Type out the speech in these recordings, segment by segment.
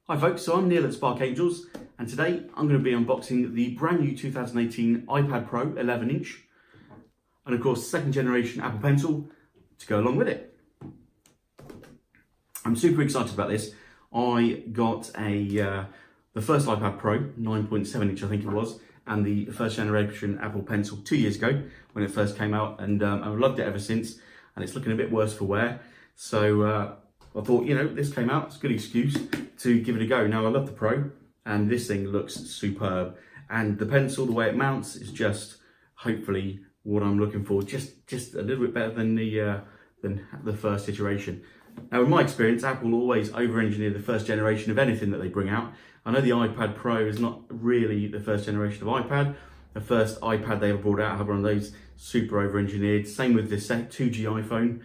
Hi folks, so I'm Neil at Spark Angels, and today I'm going to be unboxing the brand new 2018 iPad Pro 11-inch, and of course second generation Apple Pencil to go along with it. I'm super excited about this. I got the first iPad Pro 9.7-inch I think it was, and the first generation Apple Pencil 2 years ago when it first came out, and I've loved it ever since, and it's looking a bit worse for wear. So I thought, you know, this came out, it's a good excuse to give it a go. Now I love the Pro, and this thing looks superb, and the pencil, the way it mounts, is just hopefully what I'm looking for, just a little bit better than the first iteration. Now in my experience, Apple always over-engineer the first generation of anything that they bring out. I know the iPad Pro is not really the first generation of iPad. The first iPad they ever brought out had one of those super over-engineered. Same with the 2G iPhone.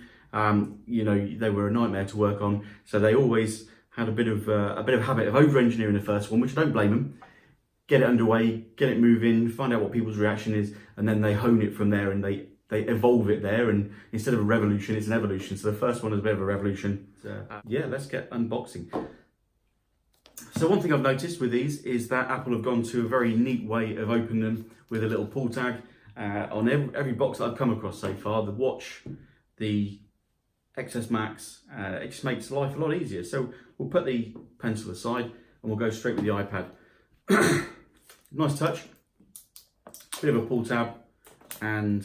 You know, they were a nightmare to work on, so they always had a bit of habit of over-engineering the first one, which I don't blame them. Get it underway, get it moving, find out what people's reaction is, and then they hone it from there, and they evolve it there, and instead of a revolution, it's an evolution. So the first one is a bit of a revolution. Yeah, let's get unboxing. So one thing I've noticed with these is that Apple have gone to a very neat way of opening them with a little pull tag. On every box that I've come across so far, the watch, the XS Max, it just makes life a lot easier. So we'll put the pencil aside and we'll go straight with the iPad. Nice touch, bit of a pull tab, and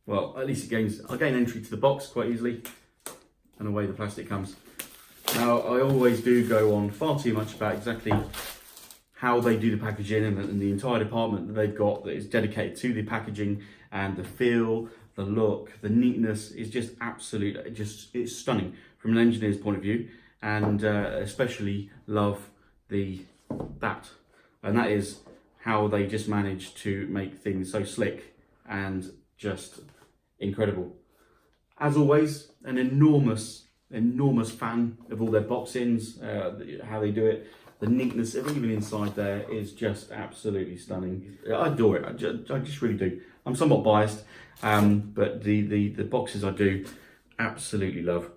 well, at least I gain entry to the box quite easily, and away the plastic comes. Now I always do go on far too much about exactly how they do the packaging and the entire department that they've got that is dedicated to the packaging, and the feel, the look, the neatness is just absolute. It's stunning from an engineer's point of view, and especially love that is how they just manage to make things so slick and just incredible. As always, an enormous fan of all their box-ins, how they do it. The neatness of even inside there is just absolutely stunning. I adore it. I just really do. I'm somewhat biased, but the boxes I do absolutely love.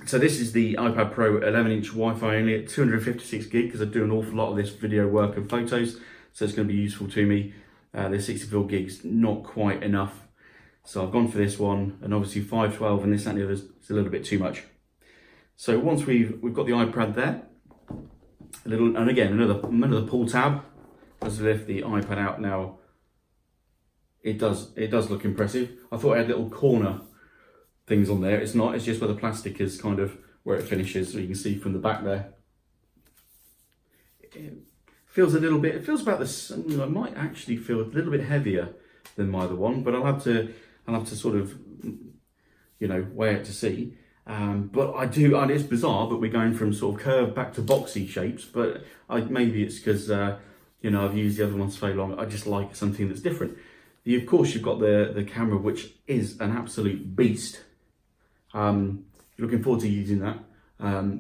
So this is the iPad Pro 11-inch Wi-Fi only at 256 gig, because I do an awful lot of this video work and photos, so it's going to be useful to me. The 64 gigs not quite enough, so I've gone for this one, and obviously 512 and this and the others is a little bit too much. So once we've got the iPad there, and again another pull tab as I lift the iPad out. Now it does look impressive. I thought I had little corner things on there. It's not. It's just where the plastic is, kind of where it finishes. So you can see from the back there. It feels a little bit. It feels about this. You know, it might actually feel a little bit heavier than my other one, but I'll have to sort of, you know, weigh it to see. But I do, and it's bizarre, but we're going from sort of curved back to boxy shapes. But maybe it's because you know, I've used the other ones so long. I just like something that's different. Of course, you've got the camera, which is an absolute beast. Looking forward to using that.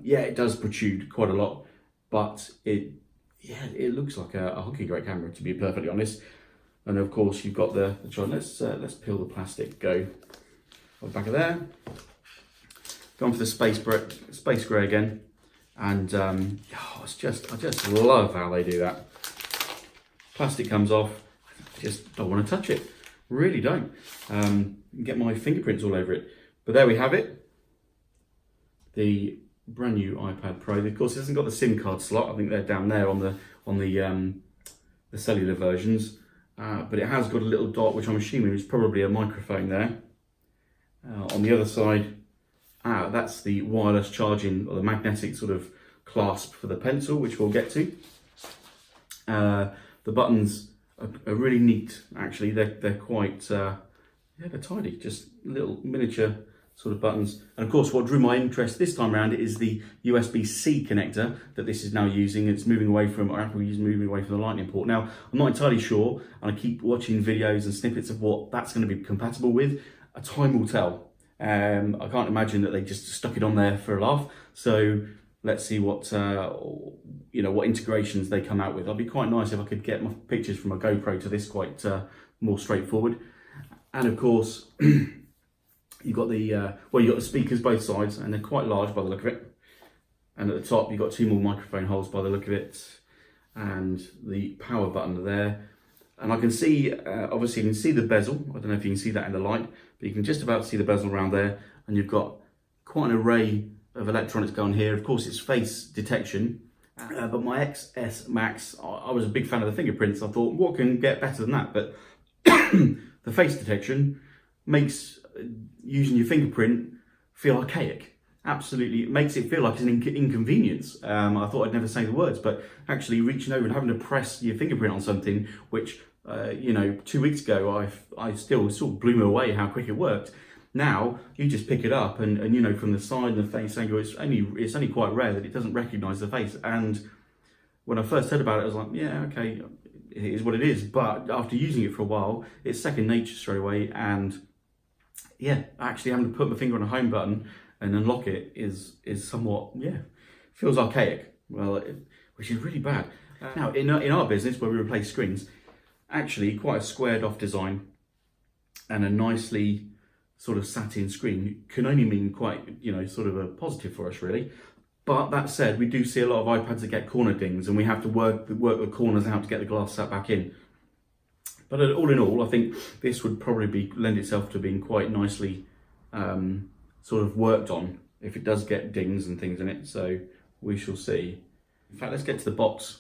Yeah, it does protrude quite a lot, but it looks like a hockey great camera, to be perfectly honest. And of course, you've got the try. Let's peel the plastic. Go on the back of there. Gone for the space grey again, and I just love how they do that. Plastic comes off. I just don't want to touch it. Really don't. Get my fingerprints all over it. But there we have it. The brand new iPad Pro. Of course, it hasn't got the SIM card slot. I think they're down there on the cellular versions. But it has got a little dot, which I'm assuming is probably a microphone there. On the other side, that's the wireless charging, or the magnetic sort of clasp for the pencil, which we'll get to. The buttons are really neat, actually. They're quite, yeah, they're tidy, just little miniature sort of buttons. And of course, what drew my interest this time around is the USB-C connector that this is now using. It's moving away from, or Apple is moving away from the Lightning port. Now, I'm not entirely sure, and I keep watching videos and snippets of what that's going to be compatible with. Time will tell. I can't imagine that they just stuck it on there for a laugh. So let's see what what integrations they come out with. It'd be quite nice if I could get my pictures from a GoPro to this quite more straightforward. And of course, you've got the speakers both sides, and they're quite large by the look of it. And at the top, you've got 2 more microphone holes by the look of it, and the power button there. And I can see, obviously you can see the bezel. I don't know if you can see that in the light, but you can just about see the bezel around there. And you've got quite an array of electronics going here. Of course, it's face detection, but my XS Max, I was a big fan of the fingerprints. I thought, what can get better than that? But the face detection makes using your fingerprint feel archaic. Absolutely, it makes it feel like it's an inconvenience. I thought I'd never say the words, but actually reaching over and having to press your fingerprint on something, which, 2 weeks ago, I still sort of blew me away how quick it worked. Now, you just pick it up and from the side of the face angle, it's only quite rare that it doesn't recognise the face. And when I first heard about it, I was like, yeah, okay, it is what it is. But after using it for a while, it's second nature straight away. And yeah, actually having to put my finger on a home button and unlock it is somewhat, feels archaic. Well, which is really bad. Now, in our business, where we replace screens, actually quite a squared off design and a nicely sort of satin screen can only mean quite, sort of a positive for us, really. But that said, we do see a lot of iPads that get corner dings, and we have to work the corners out to get the glass sat back in. But all in all, I think this would probably lend itself to being quite nicely sort of worked on if it does get dings and things in it. So we shall see. In fact, let's get to the box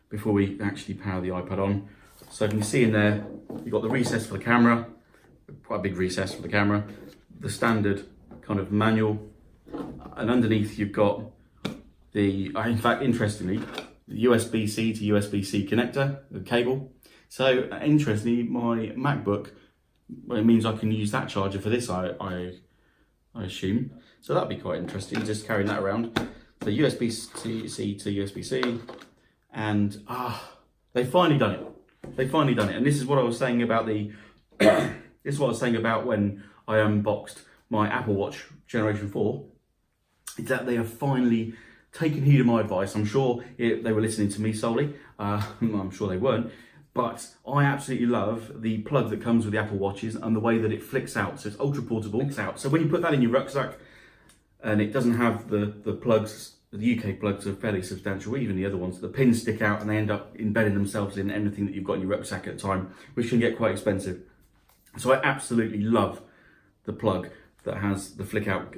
before we actually power the iPad on. So you can see in there, you've got the recess for the camera, quite a big recess for the camera, the standard kind of manual, and underneath you've got in fact, interestingly, the USB-C to USB-C connector, the cable. So interestingly, my MacBook, well, it means I can use that charger for this, I assume. So that'd be quite interesting, just carrying that around. So USB-C to USB-C, and they've finally done it. They've finally done it. And this is what I was saying about this is what I was saying about when I unboxed my Apple Watch Generation 4. Is that they have finally taken heed of my advice. I'm sure they were listening to me solely. I'm sure they weren't. But I absolutely love the plug that comes with the Apple Watches and the way that it flicks out. So it's ultra portable. Flicks out. So when you put that in your rucksack and it doesn't have the plugs, the UK plugs are fairly substantial, even the other ones. The pins stick out and they end up embedding themselves in anything that you've got in your rucksack at the time, which can get quite expensive. So I absolutely love the plug that has the flick out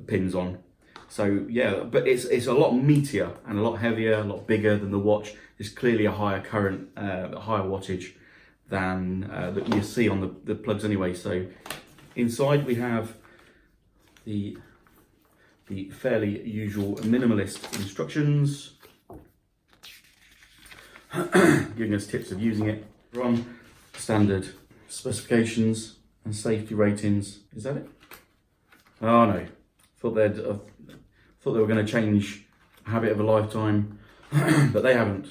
pins on. So yeah, but it's a lot meatier and a lot heavier, a lot bigger than the watch. It's clearly a higher current, higher wattage than that you see on the plugs anyway. So inside we have the fairly usual minimalist instructions, giving us tips of using it. We're on standard specifications and safety ratings. Is that it? Oh no, thought they were going to change a habit of a lifetime, but they haven't.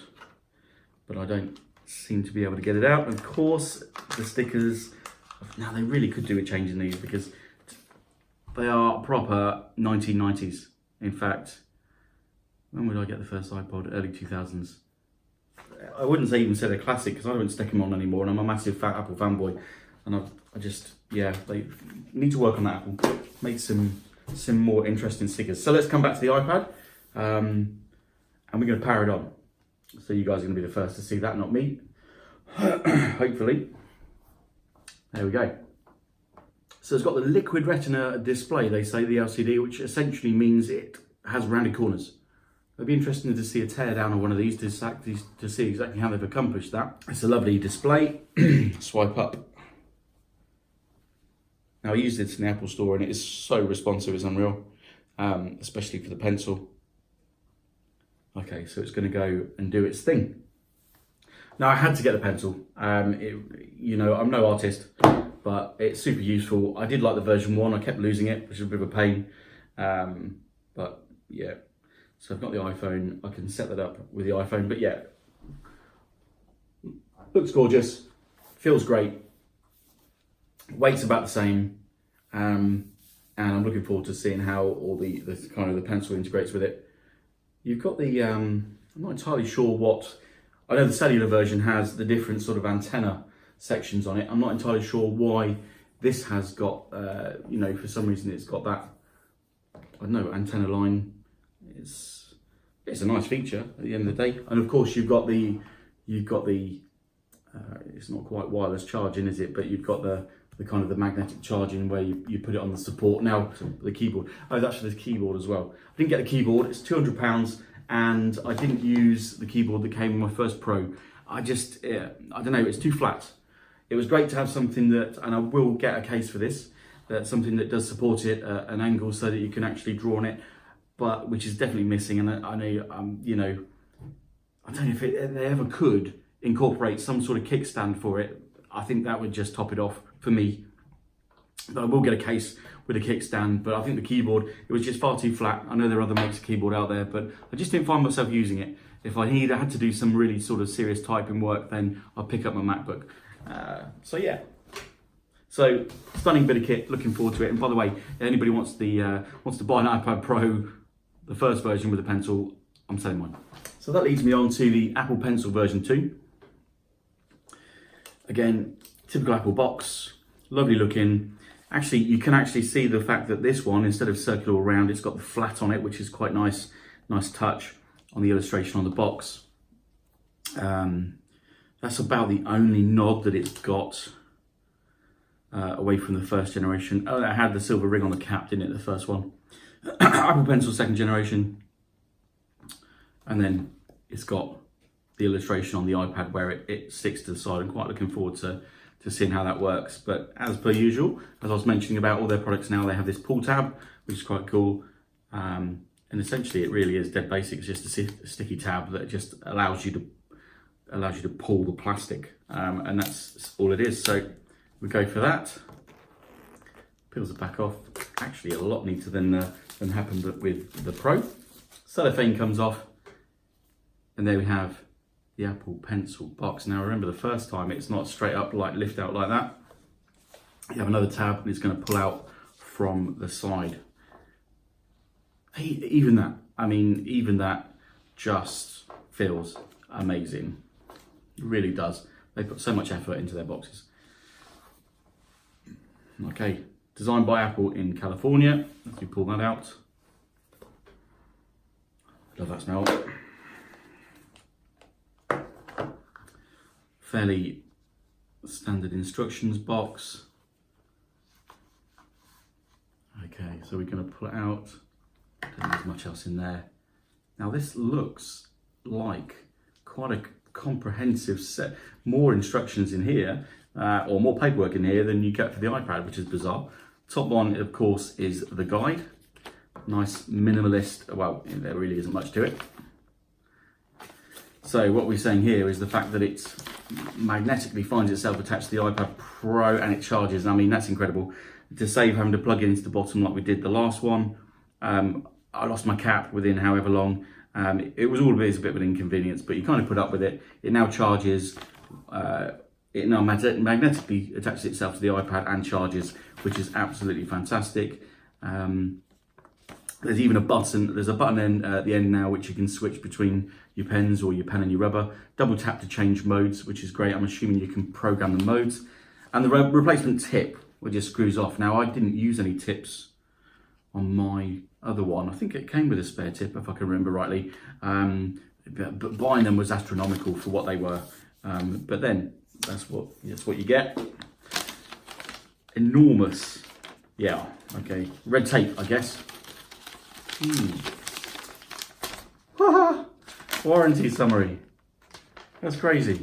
But I don't seem to be able to get it out. Of course, the stickers. Now they really could do with changing these because they are proper 1990s. In fact, when would I get the first iPod? Early 2000s. I wouldn't say even say they're classic because I don't stick them on anymore, and I'm a massive Apple fanboy. And I just, they need to work on that Apple. Make some more interesting stickers. So let's come back to the iPad, and we're going to power it on. So you guys are going to be the first to see that, not me. Hopefully. There we go. So it's got the liquid retina display, they say, the LCD, which essentially means it has rounded corners. It'd be interesting to see a teardown of one of these to see exactly how they've accomplished that. It's a lovely display. Swipe up. Now I used this in the Apple Store and it is so responsive, it's unreal, especially for the pencil. Okay, so it's going to go and do its thing. Now I had to get the pencil. I'm no artist, but it's super useful. I did like the version 1. I kept losing it, which is a bit of a pain. But yeah, so I've got the iPhone. I can set that up with the iPhone. But yeah, looks gorgeous, feels great. Weight's about the same, and I'm looking forward to seeing how all the kind of the pencil integrates with it. You've got the I'm not entirely sure what. I know the cellular version has the different sort of antenna sections on it. I'm not entirely sure why this has got, for some reason it's got that, I don't know, antenna line it's a nice feature at the end of the day. And of course you've got the it's not quite wireless charging, is it? But you've got the kind of the magnetic charging where you put it on the support. Now the keyboard. Oh, that's for the keyboard as well. I didn't get the keyboard. It's £200, and I didn't use the keyboard that came in my first Pro. I don't know. It's too flat. It was great to have something that, and I will get a case for this, something that does support it at an angle so that you can actually draw on it, but which is definitely missing. And I know, you know, I don't know if they ever could incorporate some sort of kickstand for it. I think that would just top it off for me. But I will get a case with a kickstand, but I think the keyboard, it was just far too flat. I know there are other makes of keyboard out there, but I just didn't find myself using it. If I had to do some really sort of serious typing work, then I'll pick up my MacBook. So yeah. So stunning bit of kit, looking forward to it. And by the way, if anybody wants to buy an iPad Pro, the first version with a pencil, I'm selling mine. So that leads me on to the Apple Pencil version 2. Again, typical Apple box, lovely looking. Actually, you can actually see the fact that this one, instead of circular all round, it's got the flat on it, which is quite nice touch on the illustration on the box. That's about the only nod that it's got away from the first generation. Oh, it had the silver ring on the cap, didn't it, the first one? Apple Pencil second generation. And then it's got the illustration on the iPad where it sticks to the side. I'm quite looking forward to seeing how that works. But as per usual, as I was mentioning about all their products now, they have this pull tab, which is quite cool. And essentially it really is dead basic. It's just a sticky tab that just allows you to pull the plastic. And that's all it is. So we go for that. Peels it back off. Actually a lot neater than happened with the Pro. Cellophane comes off. And there we have the Apple Pencil box. Now remember, the first time it's not straight up, like lift out like that. You have another tab and it's going to pull out from the side. Even that just feels amazing. It really does. They put so much effort into their boxes. Okay, designed by Apple in California. Let me pull that out. Love that smell. Fairly standard instructions box. Okay, so we're going to pull it out. Don't need much else in there. Now this looks like quite a comprehensive set. More instructions in here, or more paperwork in here than you get for the iPad, which is bizarre. Top one, of course, is the guide. Nice minimalist. Well, there really isn't much to it. So what we're saying here is the fact that it magnetically finds itself attached to the iPad Pro and it charges. I mean, that's incredible. To save having to plug it into the bottom like we did the last one. I lost my cap within however long. It was always a bit of an inconvenience, but you kind of put up with it. It now charges. It now magnetically attaches itself to the iPad and charges, which is absolutely fantastic. There's even a button. There's a button at the end now which you can switch between your pens or your pen and your rubber. Double tap to change modes, which is great. I'm assuming you can program the modes. And the replacement tip, which just screws off. Now, I didn't use any tips on my other one. I think it came with a spare tip, if I can remember rightly. But buying them was astronomical for what they were. But then that's what you get. Enormous, yeah. Okay, red tape, I guess. Warranty summary. That's crazy.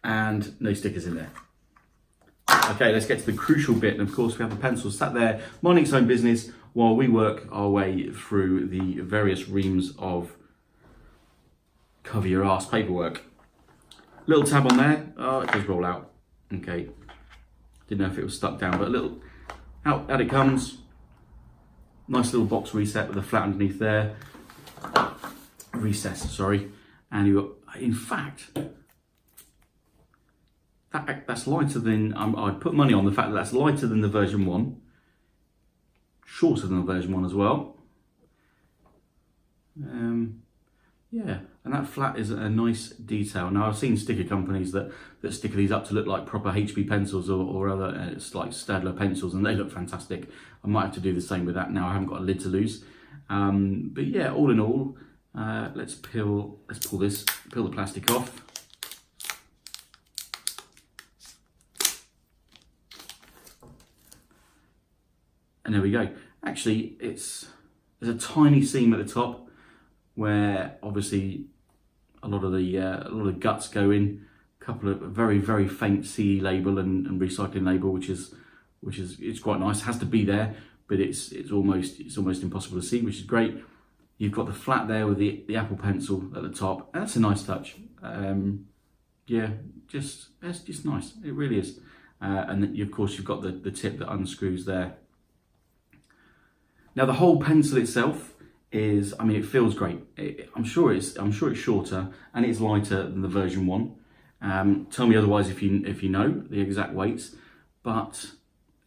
And no stickers in there. Okay, let's get to the crucial bit. And of course, we have the pencil sat there, minding its own business, while we work our way through the various reams of cover your ass paperwork. Little tab on there. Oh, it does roll out. Okay. Didn't know if it was stuck down, but a little out it comes. Nice little box reset with a flat underneath there. Recess, sorry. And you, in fact, that's lighter than, I'd put money on the fact that that's lighter than the version 1. Shorter than the version 1 as well. Yeah, And that flat is a nice detail. Now I've seen sticker companies that stick these up to look like proper HB pencils or other, it's like Staedtler pencils, and they look fantastic. I might have to do the same with that now. I haven't got a lid to lose. But yeah, all in all, let's pull the plastic off. And there we go. Actually, there's a tiny seam at the top where obviously a lot of the guts go in. A couple of very, very faint CE label and recycling label, which is it's quite nice. It has to be there, but it's almost impossible to see, which is great. You've got the flat there with the Apple Pencil at the top. That's a nice touch. Yeah, that's just nice. It really is. And then of course you've got the tip that unscrews there. Now the whole pencil itself is, I mean, it feels great. I'm sure it's shorter and it's lighter than the version 1. Tell me otherwise if you know the exact weights, but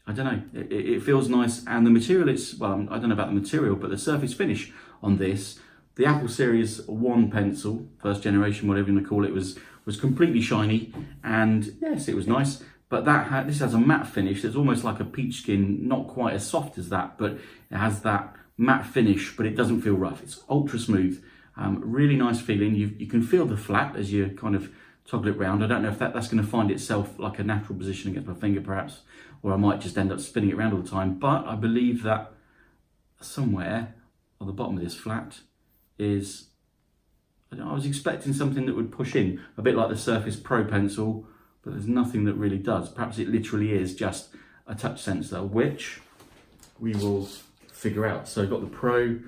I don't know. It feels nice, and the material well, I don't know about the material, but the surface finish on this, the Apple Series 1 pencil, first generation, whatever you want to call it, was completely shiny, and yes, it was nice. But this has a matte finish that's almost like a peach skin, not quite as soft as that, but it has that matte finish, but it doesn't feel rough. It's ultra smooth, really nice feeling. You can feel the flat as you kind of toggle it round. I don't know if that's going to find itself like a natural position against my finger perhaps, or I might just end up spinning it around all the time. But I believe that somewhere on the bottom of this flat is, I was expecting something that would push in, a bit like the Surface Pro pencil, but there's nothing that really does. Perhaps it literally is just a touch sensor, which we will figure out. So I've got the Pro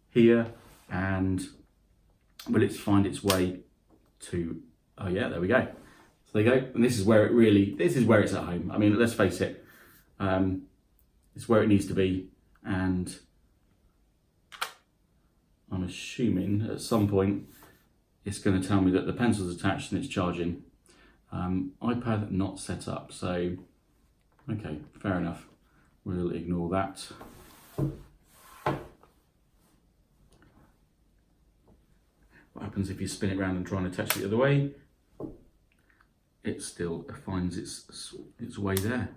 here, and will it find its way to, oh yeah, there we go. So there you go, and this is where it's at home. I mean, let's face it, it's where it needs to be, and I'm assuming at some point it's going to tell me that the pencil's attached and it's charging. iPad not set up, so okay, fair enough. We'll ignore that. What happens if you spin it around and try and attach it the other way? It still finds its way there.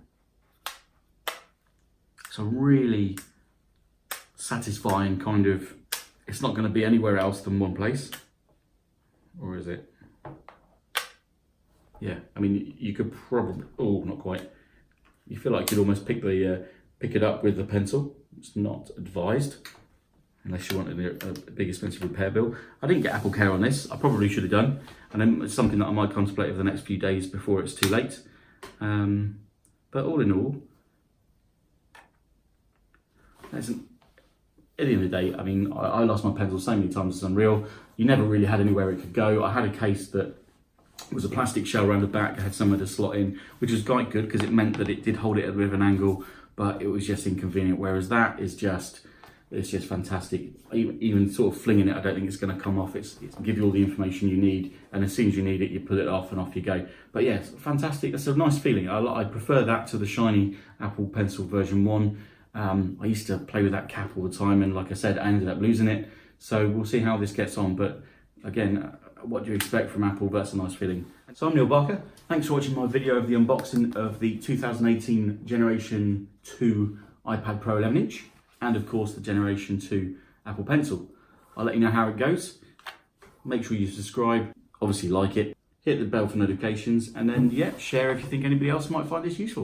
So really satisfying kind of, it's not going to be anywhere else than one place, or is it? Yeah, I mean, you could probably, oh, not quite. You feel like you'd almost pick it up with the pencil. It's not advised, unless you wanted a big expensive repair bill. I didn't get Apple Care on this. I probably should have done. And then it's something that I might contemplate over the next few days before it's too late. But all in all, at the end of the day, I mean, I lost my pencil so many times, it's unreal. You never really had anywhere it could go. I had a case that was a plastic shell around the back, had somewhere to slot in, which was quite good because it meant that it did hold it at a bit of an angle, but it was just inconvenient. Whereas that is it's just fantastic. Even sort of flinging it, I don't think it's going to come off. It's give you all the information you need, and as soon as you need it, you pull it off and off you go. But yes, fantastic. That's a nice feeling. I prefer that to the shiny Apple Pencil version 1. I used to play with that cap all the time, and like I said, I ended up losing it. So we'll see how this gets on. But again, what do you expect from Apple? That's a nice feeling. So I'm Neil Barker. Thanks for watching my video of the unboxing of the 2018 Generation 2 iPad Pro 11-inch, and of course the Generation 2 Apple Pencil. I'll let you know how it goes. Make sure you subscribe, obviously like it, hit the bell for notifications, and then yeah, share if you think anybody else might find this useful.